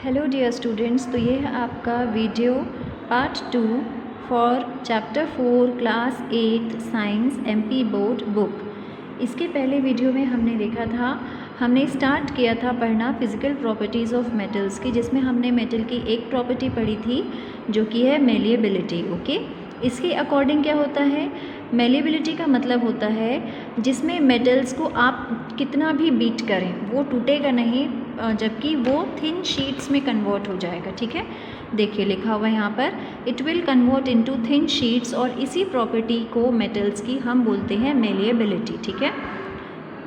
Hello dear students, तो ये है आपका video part 2 for chapter 4 class 8 science MP board book. इसके पहले वीडियो में हमने स्टार्ट किया था पढ़ना फिज़िकल प्रॉपर्टीज़ ऑफ मेटल्स की, जिसमें हमने मेटल की एक प्रॉपर्टी पढ़ी थी जो कि है मेलिएबिलिटी। ओके, इसके अकॉर्डिंग क्या होता है, मेलिएबिलिटी का मतलब होता है जिसमें मेटल्स को आप कितना भी बीट करें वो टूटेगा नहीं, जबकि वो थिन शीट्स में कन्वर्ट हो जाएगा। ठीक है, देखिए लिखा हुआ है यहाँ पर, it will convert into thin sheets, और इसी प्रॉपर्टी को मेटल्स की हम बोलते हैं मेलिएबिलिटी। ठीक है,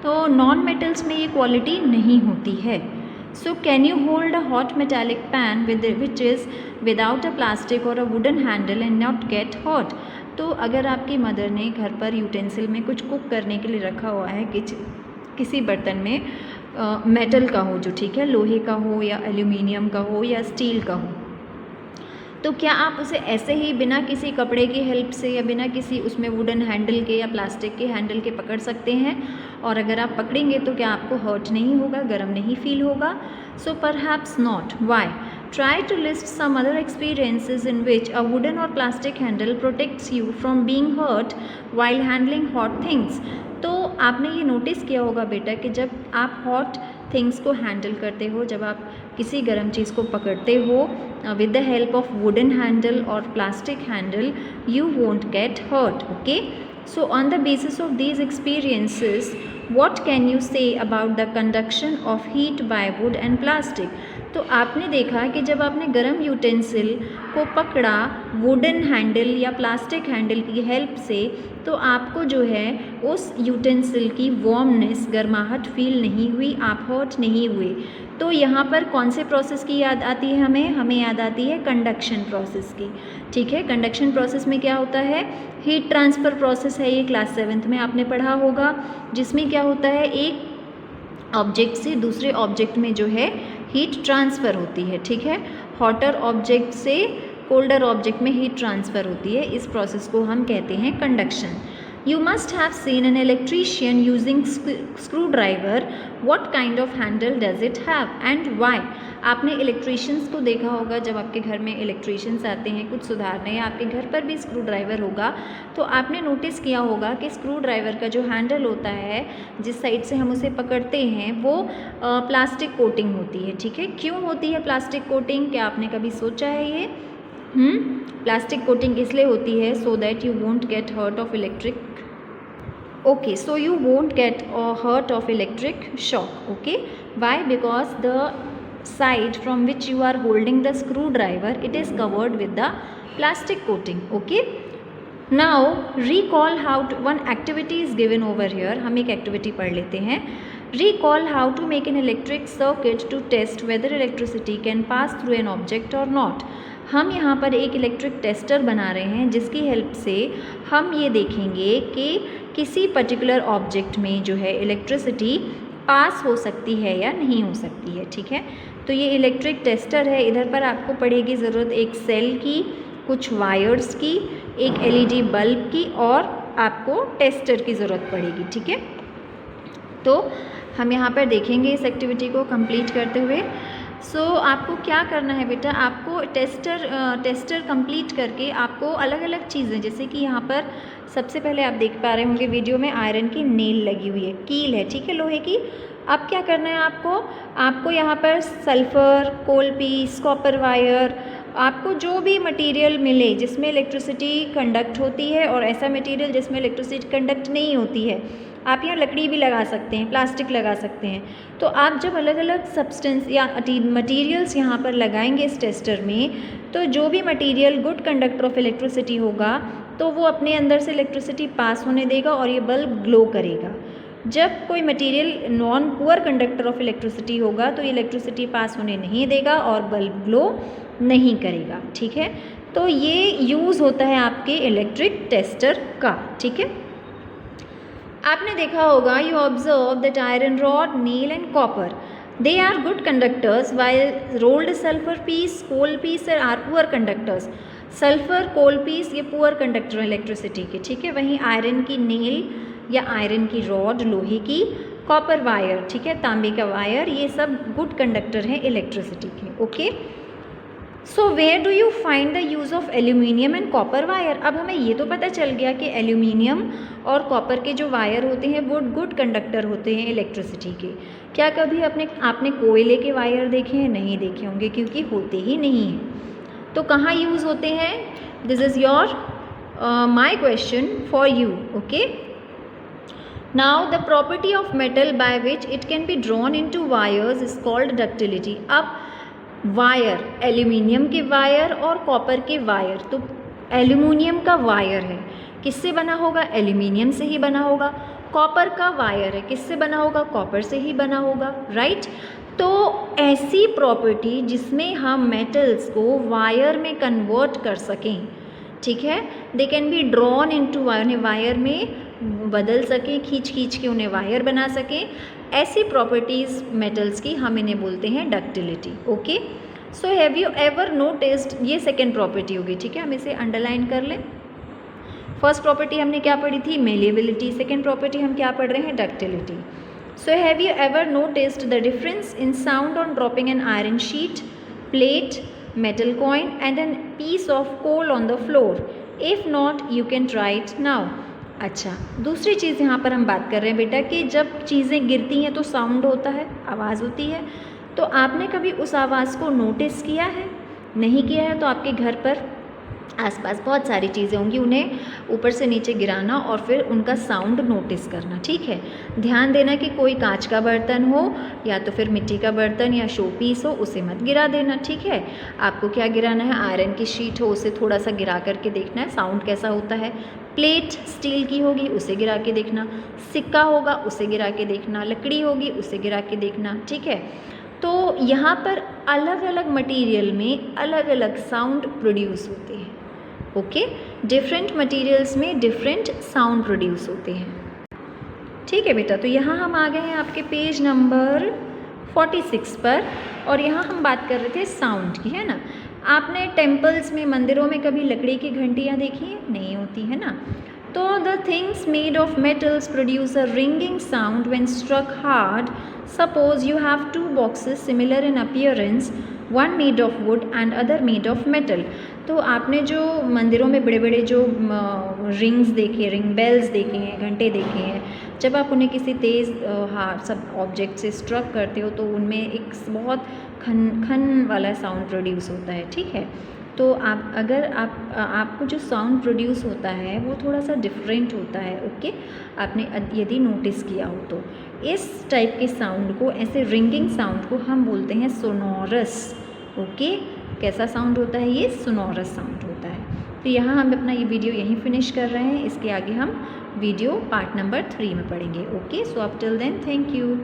तो नॉन मेटल्स में ये क्वालिटी नहीं होती है। So can you hold a hot metallic pan which is without a plastic or a wooden handle and not get hot. तो अगर आपकी मदर ने घर पर यूटेंसिल में कुछ कुक करने के लिए रखा हुआ है किसी बर्तन में, मेटल का हो जो, ठीक है, लोहे का हो या एल्यूमिनियम का हो या स्टील का हो, तो क्या आप उसे ऐसे ही बिना किसी कपड़े की हेल्प से या बिना किसी उसमें वुडन हैंडल के या प्लास्टिक के हैंडल के पकड़ सकते हैं? और अगर आप पकड़ेंगे तो क्या आपको हर्ट नहीं होगा, गर्म नहीं फील होगा? So perhaps not. Why? Try to list some other experiences in which a wooden or plastic handle protects you from being hurt while handling hot things. तो आपने ये नोटिस किया होगा बेटा कि जब आप हॉट थिंग्स को हैंडल करते हो, जब आप किसी गर्म चीज़ को पकड़ते हो with the help of wooden handle और plastic handle, you won't get hurt. Okay, so on the basis of these experiences what can you say about the conduction of heat by wood and plastic? तो आपने देखा कि जब आपने गर्म utensil को पकड़ा वुडन हैंडल या प्लास्टिक हैंडल की हेल्प से, तो आपको जो है उस यूटेंसिल की वार्मनेस, गर्माहट फील नहीं हुई, आप हर्ट नहीं हुए। तो यहाँ पर कौन से प्रोसेस की याद आती है हमें याद आती है कंडक्शन प्रोसेस की। ठीक है, कंडक्शन प्रोसेस में क्या होता है, हीट ट्रांसफ़र प्रोसेस है, ये क्लास 7th में आपने पढ़ा होगा, जिसमें क्या होता है, एक ऑब्जेक्ट से दूसरे ऑब्जेक्ट में जो है हीट ट्रांसफ़र होती है। ठीक है, हॉटर ऑब्जेक्ट से कोल्डर ऑब्जेक्ट में हीट ट्रांसफ़र होती है, इस प्रोसेस को हम कहते हैं conduction. You must have seen an electrician using screwdriver. What kind of handle does it have and why? आपने इलेक्ट्रीशियंस को देखा होगा, जब आपके घर में इलेक्ट्रीशियंस आते हैं कुछ सुधारने, या आपके घर पर भी स्क्रू ड्राइवर होगा, तो आपने नोटिस किया होगा कि स्क्रू ड्राइवर का जो हैंडल होता है, जिस साइड से हम उसे पकड़ते हैं, वो प्लास्टिक कोटिंग होती है। ठीक है, क्यों होती है प्लास्टिक कोटिंग? क्या आपने कभी सोचा है ये? प्लास्टिक कोटिंग इसलिए होती है so that you won't get hurt of electric, okay, so you won't get a hurt of electric shock. Okay, why? Because the side from which you are holding the screwdriver, it is covered with the plastic coating. Okay, now recall how to, one activity is given over here, हम एक activity पढ़ लेते हैं। Recall how to make an electric circuit to test whether electricity can pass through an object or not. हम यहाँ पर एक electric tester बना रहे हैं, जिसकी हेल्प से हम ये देखेंगे कि किसी पर्टिकुलर ऑब्जेक्ट में जो है इलेक्ट्रिसिटी पास हो सकती है या नहीं हो सकती है। ठीक है, तो ये इलेक्ट्रिक टेस्टर है। इधर पर आपको पड़ेगी ज़रूरत एक सेल की, कुछ वायर्स की, एक एलईडी बल्ब की, और आपको टेस्टर की ज़रूरत पड़ेगी। ठीक है, तो हम यहाँ पर देखेंगे इस एक्टिविटी को कंप्लीट करते हुए। सो आपको क्या करना है बेटा, आपको टेस्टर कंप्लीट करके आपको अलग अलग चीज़ें, जैसे कि यहाँ पर सबसे पहले आप देख पा रहे होंगे वीडियो में आयरन की नेल लगी हुई है, कील है, ठीक है, लोहे की। अब क्या करना है आपको यहाँ पर सल्फ़र, कोल पीस, कॉपर वायर, आपको जो भी मटेरियल मिले जिसमें इलेक्ट्रिसिटी कंडक्ट होती है, और ऐसा मटेरियल जिसमें इलेक्ट्रिसिटी कंडक्ट नहीं होती है, आप यहाँ लकड़ी भी लगा सकते हैं, प्लास्टिक लगा सकते हैं। तो आप जब अलग अलग सब्सटेंस या मटेरियल्स यहाँ पर लगाएंगे इस टेस्टर में, तो जो भी material good conductor of electricity होगा, तो वो अपने अंदर से इलेक्ट्रिसिटी पास होने देगा और ये बल्ब ग्लो करेगा। जब कोई material non poor conductor of electricity होगा, तो ये इलेक्ट्रिसिटी पास होने नहीं देगा और बल्ब ग्लो नहीं करेगा। ठीक है, तो ये यूज़ होता है आपके इलेक्ट्रिक टेस्टर का। ठीक है, आपने देखा होगा, you observe that iron rod, nail and copper, they are good conductors, while rolled sulphur piece, coal piece are poor conductors. Sulphur, coal piece ये पुअर कंडक्टर इलेक्ट्रिसिटी के। ठीक है, वहीं आयरन की नेल या आयरन की रॉड, लोहे की, कॉपर वायर, ठीक है, तांबे का वायर, ये सब गुड कंडक्टर हैं इलेक्ट्रिसिटी के। Okay, so where do you find the use of aluminium and copper wire. अब हमें ये तो पता चल गया कि एल्यूमिनियम और कॉपर के जो वायर होते हैं वो गुड कंडक्टर होते हैं इलेक्ट्रिसिटी के। क्या कभी आपने कोयले के वायर देखे हैं? नहीं देखे होंगे, क्योंकि होते ही नहीं हैं। तो कहाँ यूज़ होते हैं? This is your my question for you. Okay, now the property of metal by which it can be drawn in to wires is called ductility. अब वायर, एल्यूमिनियम के वायर और कॉपर के वायर, तो aluminium का wire है, किससे बना होगा? एल्यूमिनियम से ही बना होगा। कॉपर का वायर है, किससे बना होगा? कॉपर से ही बना होगा, राइट। तो ऐसी प्रॉपर्टी जिसमें हम मेटल्स को वायर में कन्वर्ट कर सकें, ठीक है, they can be drawn into wire, उन्हें वायर में बदल सकें, खींच खींच के उन्हें वायर बना सकें, ऐसी प्रॉपर्टीज़ मेटल्स की हम इन्हें बोलते हैं ductility. Okay, so have you ever noticed, ये सेकेंड प्रॉपर्टी होगी, ठीक है, हम इसे अंडरलाइन कर लें। फर्स्ट प्रॉपर्टी हमने क्या पढ़ी थी? मेलिएबिलिटी। सेकेंड प्रॉपर्टी हम क्या पढ़ रहे हैं? Ductility. So have you ever noticed the difference in sound on dropping an iron sheet, plate, metal coin and a piece of coal on the floor? If not, you can try it now. अच्छा, दूसरी चीज़ यहाँ पर हम बात कर रहे हैं बेटा कि जब चीज़ें गिरती हैं तो साउंड होता है, आवाज़ होती है। तो आपने कभी उस आवाज़ को नोटिस किया है? नहीं किया है तो आपके घर पर आसपास बहुत सारी चीज़ें होंगी, उन्हें ऊपर से नीचे गिराना और फिर उनका साउंड नोटिस करना, ठीक है। ध्यान देना कि कोई कांच का बर्तन हो या तो फिर मिट्टी का बर्तन या शो पीस हो, उसे मत गिरा देना, ठीक है। आपको क्या गिराना है? आयरन की शीट हो, उसे थोड़ा सा गिरा करके देखना है साउंड कैसा होता है। प्लेट स्टील की होगी, उसे गिरा के देखना। सिक्का होगा, उसे गिरा के देखना। लकड़ी होगी, उसे गिरा के देखना, ठीक है। तो यहाँ पर अलग अलग मटेरियल में अलग अलग साउंड प्रोड्यूस होते हैं। ओके, डिफरेंट मटेरियल्स में डिफरेंट साउंड प्रोड्यूस होते हैं, ठीक है बेटा। तो यहाँ हम आ गए हैं आपके पेज नंबर 46 पर, और यहाँ हम बात कर रहे थे साउंड की, है ना। आपने टेम्पल्स में, मंदिरों में कभी लकड़ी की घंटियाँ देखी हैं? नहीं होती है ना। तो the things made of metals produce a ringing sound when struck hard. Suppose you have two boxes similar in appearance, one made of wood and other made of metal. तो आपने जो मंदिरों में बड़े बड़े जो रिंग्स देखे, रिंग बेल्स देखे हैं, घंटे देखे हैं, जब आप उन्हें किसी तेज़ सब ऑब्जेक्ट से स्ट्रक करते हो तो उनमें एक बहुत खन खन वाला साउंड प्रोड्यूस होता है, ठीक है। तो आपको जो साउंड प्रोड्यूस होता है वो थोड़ा सा डिफरेंट होता है। ओके, आपने यदि नोटिस किया हो तो इस टाइप के साउंड को, ऐसे रिंगिंग साउंड को हम बोलते हैं सोनोरस। ओके, कैसा साउंड होता है ये? सोनोरस साउंड होता है। तो यहाँ हम अपना ये वीडियो यहीं फिनिश कर रहे हैं, इसके आगे हम वीडियो पार्ट नंबर 3 में पढ़ेंगे। Okay, so up till then, thank you.